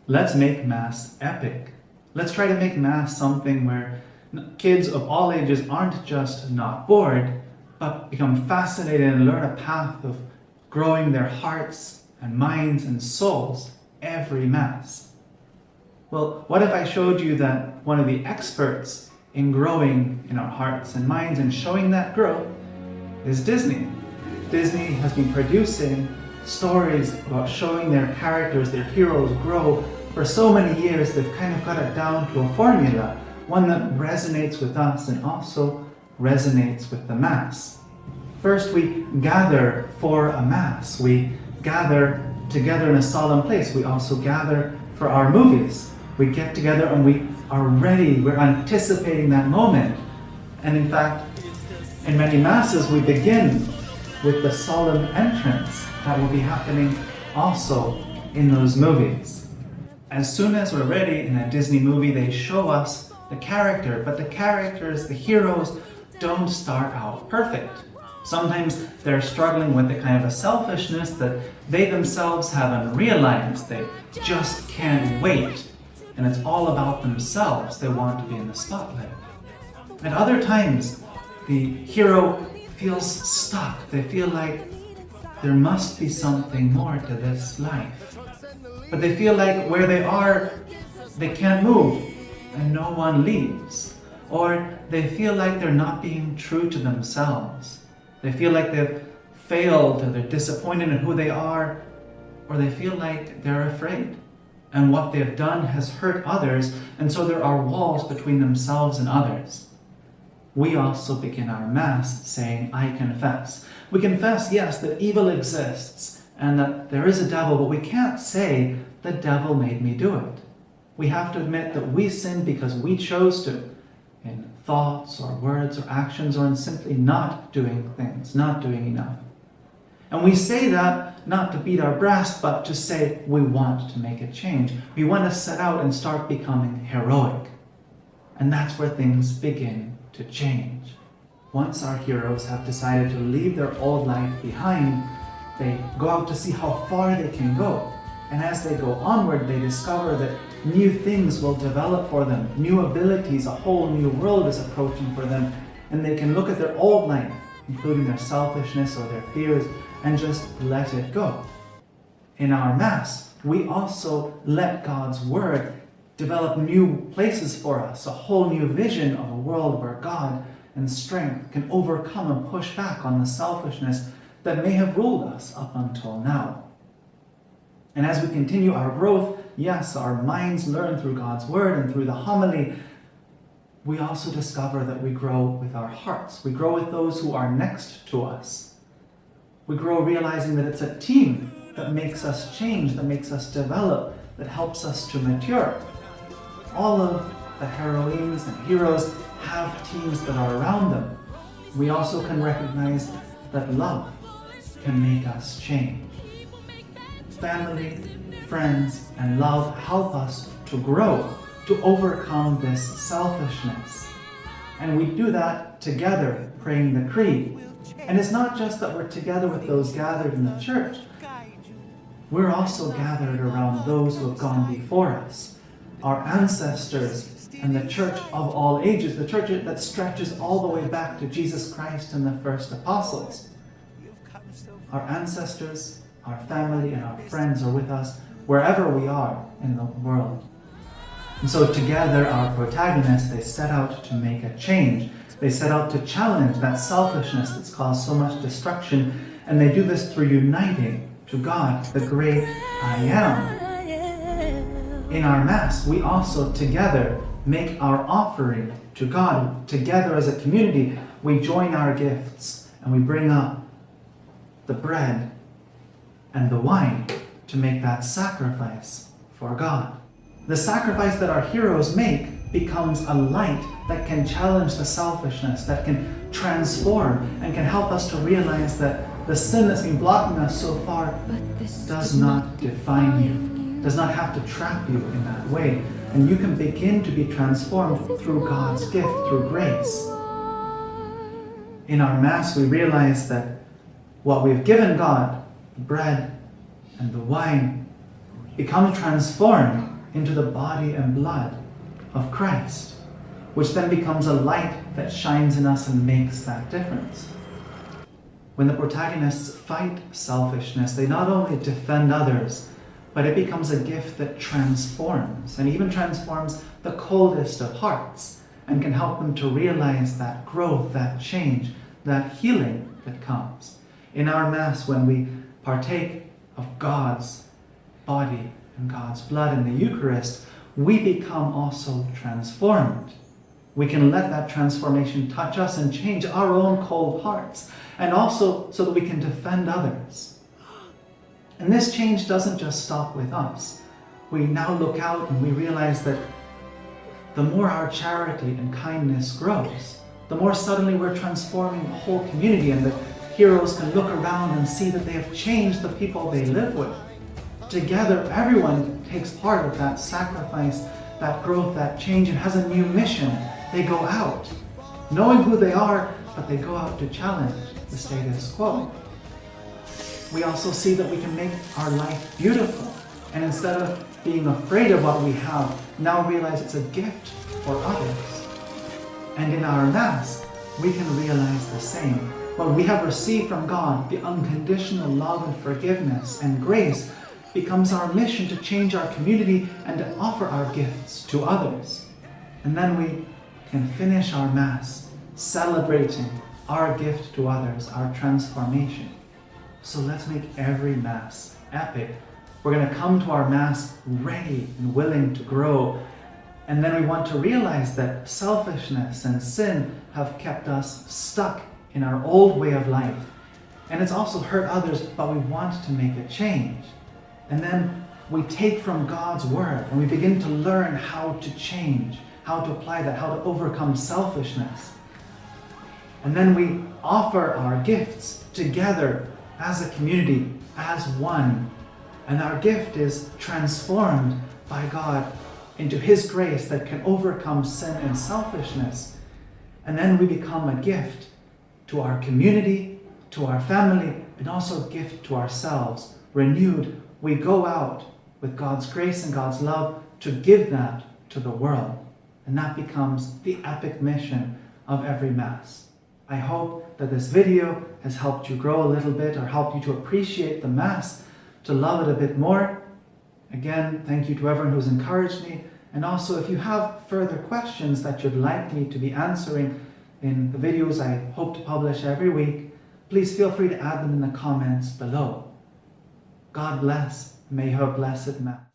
let's make Mass epic. Let's try to make Mass something where kids of all ages aren't just not bored, but become fascinated and learn a path of growing their hearts and minds and souls every Mass. Well, what if I showed you that one of the experts in growing in our hearts and minds and showing that growth is Disney? Disney has been producing stories about showing their characters, their heroes grow for so many years. They've kind of got it down to a formula, one that resonates with us and also resonates with the Mass. First, we gather for a Mass. We gather together in a solemn place. We also gather for our movies. We get together and we are ready. We're anticipating that moment. And in fact, in many Masses, we begin with the solemn entrance that will be happening also in those movies. As soon as we're ready in a Disney movie, they show us the character, but the characters, the heroes, don't start out perfect. Sometimes they're struggling with the kind of a selfishness that they themselves haven't realized. They just can't wait. And it's all about themselves. They want to be in the spotlight. At other times, the hero feels stuck. They feel like there must be something more to this life. But they feel like where they are, they can't move and no one leaves. Or they feel like they're not being true to themselves. They feel like they've failed, or they're disappointed in who they are, or they feel like they're afraid. And what they've done has hurt others, and so there are walls between themselves and others. We also begin our Mass saying, I confess. We confess, yes, that evil exists and that there is a devil, but we can't say, the devil made me do it. We have to admit that we sinned because we chose to, in thoughts or words or actions, or in simply not doing things, not doing enough. And we say that not to beat our breast, but to say we want to make a change. We want to set out and start becoming heroic. And that's where things begin to change. Once our heroes have decided to leave their old life behind, they go out to see how far they can go. And as they go onward, they discover that new things will develop for them, new abilities, a whole new world is approaching for them, and they can look at their old life, including their selfishness or their fears, and just let it go. In our Mass, we also let God's Word develop new places for us, a whole new vision of a world where God and strength can overcome and push back on the selfishness that may have ruled us up until now. And as we continue our growth, yes, our minds learn through God's Word and through the homily. We also discover that we grow with our hearts. We grow with those who are next to us. We grow realizing that it's a team that makes us change, that makes us develop, that helps us to mature. All of the heroines and heroes have teams that are around them. We also can recognize that love can make us change. Family, friends, and love help us to grow, to overcome this selfishness. And we do that together, praying the Creed. And it's not just that we're together with those gathered in the church. We're also gathered around those who have gone before us, our ancestors and the church of all ages, the church that stretches all the way back to Jesus Christ and the first apostles. Our ancestors, our family, and our friends are with us wherever we are in the world. And so together, our protagonists, they set out to make a change. They set out to challenge that selfishness that's caused so much destruction, and they do this through uniting to God, the great I Am. In our Mass, we also together make our offering to God. Together as a community, we join our gifts and we bring up the bread and the wine to make that sacrifice for God. The sacrifice that our heroes make becomes a light that can challenge the selfishness, that can transform and can help us to realize that the sin that's been blocking us so far does not define you, does not have to trap you in that way. And you can begin to be transformed through God's gift, through grace. In our Mass, we realize that what we've given God, the bread and the wine, become transformed into the body and blood of Christ, which then becomes a light that shines in us and makes that difference. When the protagonists fight selfishness, they not only defend others, but it becomes a gift that transforms, and even transforms the coldest of hearts, and can help them to realize that growth, that change, that healing that comes. In our Mass, when we partake of God's body and God's blood in the Eucharist, we become also transformed. We can let that transformation touch us and change our own cold hearts, and also so that we can defend others. And this change doesn't just stop with us. We now look out and we realize that the more our charity and kindness grows, the more suddenly we're transforming the whole community, and the heroes can look around and see that they have changed the people they live with. Together, everyone takes part of that sacrifice, that growth, that change, and has a new mission. They go out, knowing who they are, but they go out to challenge the status quo. We also see that we can make our life beautiful, and instead of being afraid of what we have, now realize it's a gift for others. And in our Mass, we can realize the same. What we have received from God, the unconditional love and forgiveness and grace, becomes our mission to change our community and to offer our gifts to others. And then we can finish our Mass celebrating our gift to others, our transformation. So let's make every Mass epic. We're going to come to our Mass ready and willing to grow. And then we want to realize that selfishness and sin have kept us stuck in our old way of life. And it's also hurt others, but we want to make a change. And then we take from God's Word and we begin to learn how to change, how to apply that, how to overcome selfishness. And then we offer our gifts together as a community, as one. And our gift is transformed by God into His grace that can overcome sin and selfishness. And then we become a gift to our community, to our family, and also a gift to ourselves. Renewed, we go out with God's grace and God's love to give that to the world. And that becomes the epic mission of every Mass. I hope that this video has helped you grow a little bit, or helped you to appreciate the Mass, to love it a bit more. Again, thank you to everyone who's encouraged me. And also, if you have further questions that you'd like me to be answering in the videos I hope to publish every week, please feel free to add them in the comments below. God bless. May you have a blessed Mass.